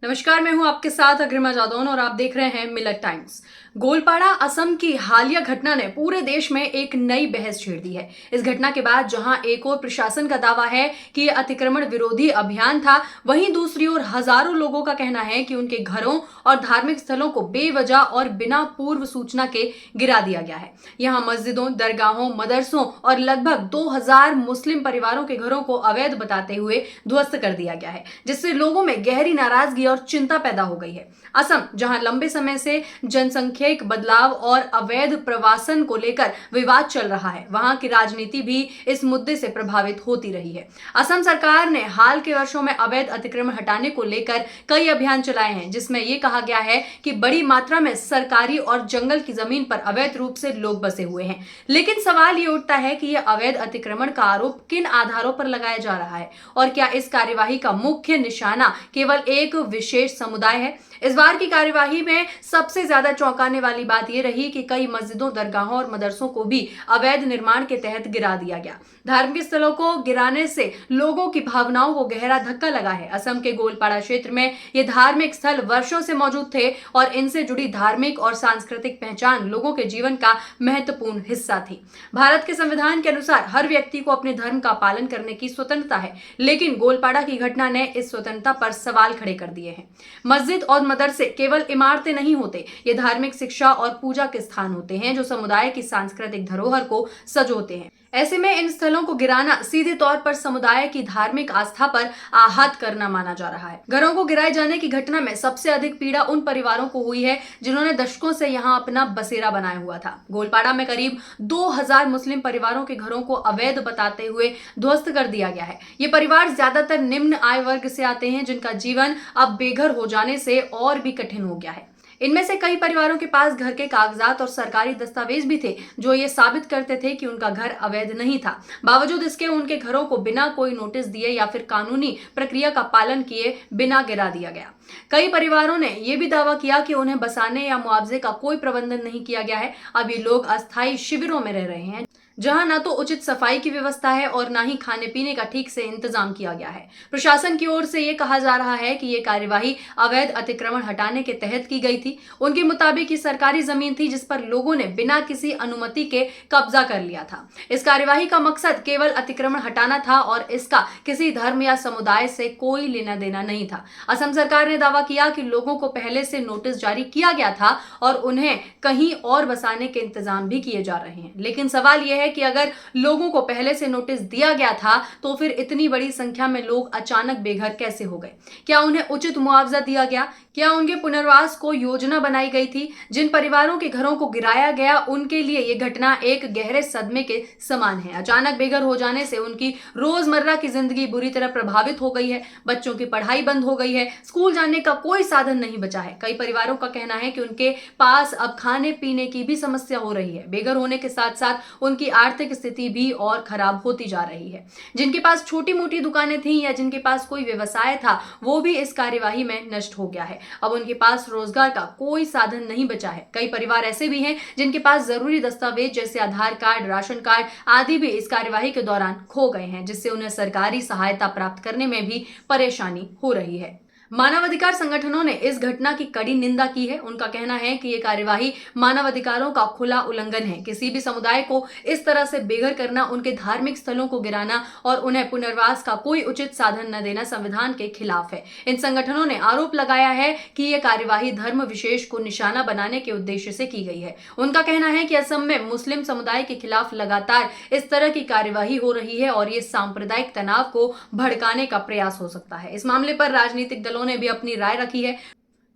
नमस्कार, मैं हूं आपके साथ अग्रिमा जादौन और आप देख रहे हैं मिलत टाइम्स। गोलपाड़ा असम की हालिया घटना ने पूरे देश में एक नई बहस छेड़ दी है। इस घटना के बाद जहां एक ओर प्रशासन का दावा है कि यह अतिक्रमण विरोधी अभियान था, वहीं दूसरी ओर हजारों लोगों का कहना है कि उनके घरों और धार्मिक स्थलों को बेवजह और बिना पूर्व सूचना के गिरा दिया गया है। यहाँ मस्जिदों, दरगाहों, मदरसों और लगभग 2000 मुस्लिम परिवारों के घरों को अवैध बताते हुए ध्वस्त कर दिया गया है, जिससे लोगों में गहरी नाराजगी और चिंता पैदा हो गई है। असम, जहां लंबे समय से जनसंख्यिक बदलाव और अवैध प्रवासन को लेकर विवाद चल रहा है, वहां की राजनीति भी इस मुद्दे से प्रभावित होती रही है। असम सरकार ने हाल के वर्षों में अवैध अतिक्रमण हटाने को लेकर कई अभियान चलाए हैं, जिसमें यह कहा गया है कि बड़ी मात्रा में सरकारी और जंगल की जमीन पर अवैध रूप से लोग बसे हुए हैं। लेकिन सवाल ये उठता है कि यह अवैध अतिक्रमण का आरोप किन आधारों पर लगाया जा रहा है और क्या इस कार्यवाही का मुख्य निशाना केवल एक विशेष समुदाय है। इस बार की कार्यवाही में सबसे ज्यादा चौंकाने वाली बात यह रही कि कई मस्जिदों, दरगाहों और मदरसों को भी अवैध निर्माण के तहत गिरा दिया गया। धार्मिक स्थलों को गिराने से लोगों की भावनाओं को गहरा धक्का लगा है। असम के गोलपाड़ा क्षेत्र में ये धार्मिक स्थल वर्षों से मौजूद थे और इनसे जुड़ी धार्मिक और सांस्कृतिक पहचान लोगों के जीवन का महत्वपूर्ण हिस्सा थी। भारत के संविधान के अनुसार हर व्यक्ति को अपने धर्म का पालन करने की स्वतंत्रता है, लेकिन गोलपाड़ा की घटना ने इस स्वतंत्रता पर सवाल खड़े कर दिए हैं। मस्जिद और मदरसे केवल इमारतें नहीं होते, ये धार्मिक शिक्षा और पूजा के स्थान होते हैं जो समुदाय की सांस्कृतिक धरोहर को सजोते हैं। ऐसे में इन स्थलों को गिराना सीधे तौर पर समुदाय की धार्मिक आस्था पर आघात करना माना जा रहा है। घरों को गिराए जाने की घटना में सबसे अधिक पीड़ा उन परिवारों को हुई है जिन्होंने दशकों से यहां अपना बसेरा बनाया हुआ था। गोलपाड़ा में करीब 2000 मुस्लिम परिवारों के घरों को अवैध बताते हुए ध्वस्त कर दिया गया है। ये परिवार ज्यादातर निम्न आय वर्ग से आते हैं, जिनका जीवन अब बेघर हो जाने से और भी कठिन हो गया है। इनमें से कई परिवारों के पास घर के कागजात और सरकारी दस्तावेज भी थे जो ये साबित करते थे कि उनका घर अवैध नहीं था। बावजूद इसके उनके घरों को बिना कोई नोटिस दिए या फिर कानूनी प्रक्रिया का पालन किए बिना गिरा दिया गया। कई परिवारों ने यह भी दावा किया कि उन्हें बसाने या मुआवजे का कोई प्रबंधन नहीं किया गया है। अब ये लोग अस्थायी शिविरों में रह रहे हैं, जहां ना तो उचित सफाई की व्यवस्था है और ना ही खाने पीने का ठीक से इंतजाम किया गया है। प्रशासन की ओर से यह कहा जा रहा है कि यह कार्यवाही अवैध अतिक्रमण हटाने के तहत की गई थी। उनके मुताबिक ये सरकारी जमीन थी जिस पर लोगों ने बिना किसी अनुमति के कब्जा कर लिया था। इस कार्यवाही का मकसद केवल अतिक्रमण हटाना था और इसका किसी धर्म या समुदाय से कोई लेना देना नहीं था। असम सरकार ने दावा किया कि लोगों को पहले से नोटिस जारी किया गया था और उन्हें कहीं और बसाने के इंतजाम भी किए जा रहे हैं। लेकिन सवाल यह है कि अगर लोगों को पहले से नोटिस दिया गया था तो फिर इतनी बड़ी संख्या में लोग अचानक बेघर कैसे हो गए? क्या उन्हें उचित मुआवजा दिया गया? क्या उनके पुनर्वास को योजना बनाई गई थी? जिन परिवारों के घरों को गिराया गया उनके लिए यह घटना एक गहरे सदमे के समान है। अचानक बेघर हो जाने से उनकी रोजमर्रा की जिंदगी बुरी तरह प्रभावित हो गई है। बच्चों की पढ़ाई बंद हो गई है, स्कूल जाने का कोई साधन नहीं बचा है। कई परिवारों का कहना है कि उनके पास अब खाने पीने की भी समस्या हो रही है। बेघर होने के साथ साथ उनकी आर्थिक स्थिति भी और खराब होती जा रही है। जिनके पास छोटी मोटी दुकानें थीं या जिनके पास कोई व्यवसाय था, वो भी इस कार्यवाही में नष्ट हो गया है। अब उनके पास रोजगार का कोई साधन नहीं बचा है। कई परिवार ऐसे भी हैं जिनके पास जरूरी दस्तावेज जैसे आधार कार्ड, राशन कार्ड आदि भी इस कार्यवाही के दौरान खो गए हैं, जिससे उन्हें सरकारी सहायता प्राप्त करने में भी परेशानी हो रही है। मानवाधिकार संगठनों ने इस घटना की कड़ी निंदा की है। उनका कहना है कि यह कार्यवाही मानवाधिकारों का खुला उल्लंघन है। किसी भी समुदाय को इस तरह से बेघर करना, उनके धार्मिक स्थलों को गिराना और उन्हें पुनर्वास का कोई उचित साधन न देना संविधान के खिलाफ है। इन संगठनों ने आरोप लगाया है कि यह कार्यवाही धर्म विशेष को निशाना बनाने के उद्देश्य से की गई है। उनका कहना है कि असम में मुस्लिम समुदाय के खिलाफ लगातार इस तरह की कार्यवाही हो रही है और ये सांप्रदायिक तनाव को भड़काने का प्रयास हो सकता है। इस मामले पर राजनीतिक दलों ने भी अपनी राय रखी है।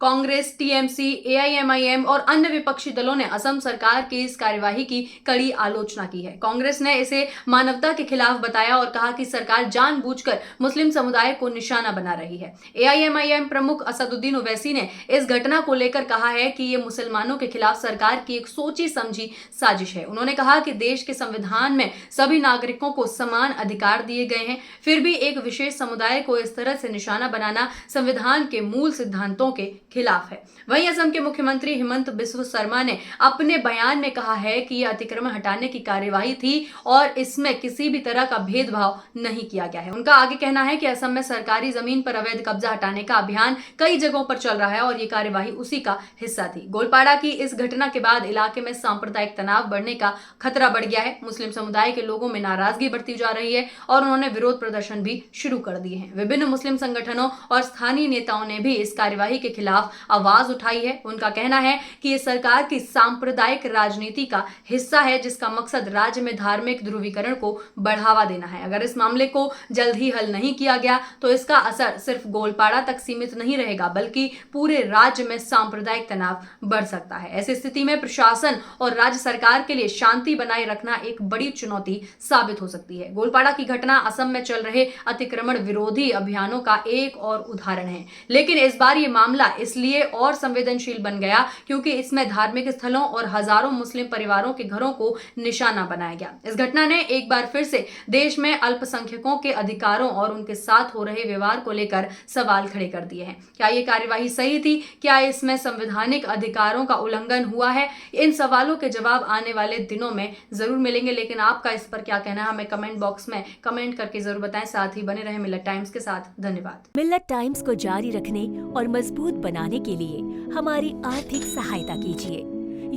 कांग्रेस, टीएमसी, एआईएमआईएम और अन्य विपक्षी दलों ने असम सरकार की इस कार्यवाही की कड़ी आलोचना की है। कांग्रेस ने इसे मानवता के खिलाफ बताया और कहा कि सरकार जानबूझकर मुस्लिम समुदाय को निशाना बना रही है। एआईएमआईएम प्रमुख असदुद्दीन ओवैसी ने इस घटना को लेकर कहा है कि ये मुसलमानों के खिलाफ सरकार की एक सोची समझी साजिश है। उन्होंने कहा कि देश के संविधान में सभी नागरिकों को समान अधिकार दिए गए हैं, फिर भी एक विशेष समुदाय को इस तरह से निशाना बनाना संविधान के मूल सिद्धांतों के खिलाफ है। वहीं असम के मुख्यमंत्री हिमंत बिस्व शर्मा ने अपने बयान में कहा है कि यह अतिक्रमण हटाने की कार्यवाही थी और इसमें किसी भी तरह का भेदभाव नहीं किया गया है। उनका आगे कहना है कि असम में सरकारी जमीन पर अवैध कब्जा हटाने का अभियान कई जगहों पर चल रहा है और ये कार्यवाही उसी का हिस्सा थी। गोलपाड़ा की इस घटना के बाद इलाके में सांप्रदायिक तनाव बढ़ने का खतरा बढ़ गया है। मुस्लिम समुदाय के लोगों में नाराजगी बढ़ती जा रही है और उन्होंने विरोध प्रदर्शन भी शुरू कर दिए हैं। विभिन्न मुस्लिम संगठनों और स्थानीय नेताओं ने भी इस कार्यवाही के खिलाफ आवाज उठाई है। उनका कहना है कि ये सरकार की सांप्रदायिक राजनीति का हिस्सा है जिसका मकसद राज्य में धार्मिक ध्रुवीकरण को बढ़ावा देना है। अगर इस मामले को जल्द ही हल नहीं किया गया तो इसका असर सिर्फ गोलपाड़ा तक सीमित नहीं रहेगा बल्कि पूरे राज्य में सांप्रदायिक तनाव बढ़ सकता है। ऐसी स्थिति में प्रशासन और राज्य सरकार के लिए शांति बनाए रखना एक बड़ी चुनौती साबित हो सकती है। गोलपाड़ा की घटना असम में चल रहे अतिक्रमण विरोधी अभियानों का एक और उदाहरण है, लेकिन इस बार ये मामला इसलिए और संवेदनशील बन गया क्योंकि इसमें धार्मिक स्थलों और हजारों मुस्लिम परिवारों के घरों को निशाना बनाया गया। इस घटना ने एक बार फिर से देश में अल्पसंख्यकों के अधिकारों और उनके साथ हो रहे व्यवहार को लेकर सवाल खड़े कर दिए हैं। क्या ये कार्यवाही सही थी? क्या इसमें संवैधानिक अधिकारों का उल्लंघन हुआ है? इन सवालों के जवाब आने वाले दिनों में जरूर मिलेंगे, लेकिन आपका इस पर क्या कहना है हमें कमेंट बॉक्स में कमेंट करके जरूर बताएं। साथ ही बने रहे मिलत टाइम्स के साथ। धन्यवाद। मिलत टाइम्स को जारी रखने और मजबूत बनाने के लिए हमारी आर्थिक सहायता कीजिए।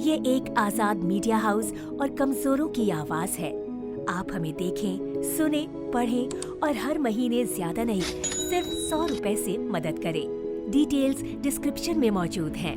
ये एक आजाद मीडिया हाउस और कमजोरों की आवाज है। आप हमें देखें, सुने, पढ़ें और हर महीने ज्यादा नहीं सिर्फ 100 रुपए से मदद करें। डिटेल्स डिस्क्रिप्शन में मौजूद हैं।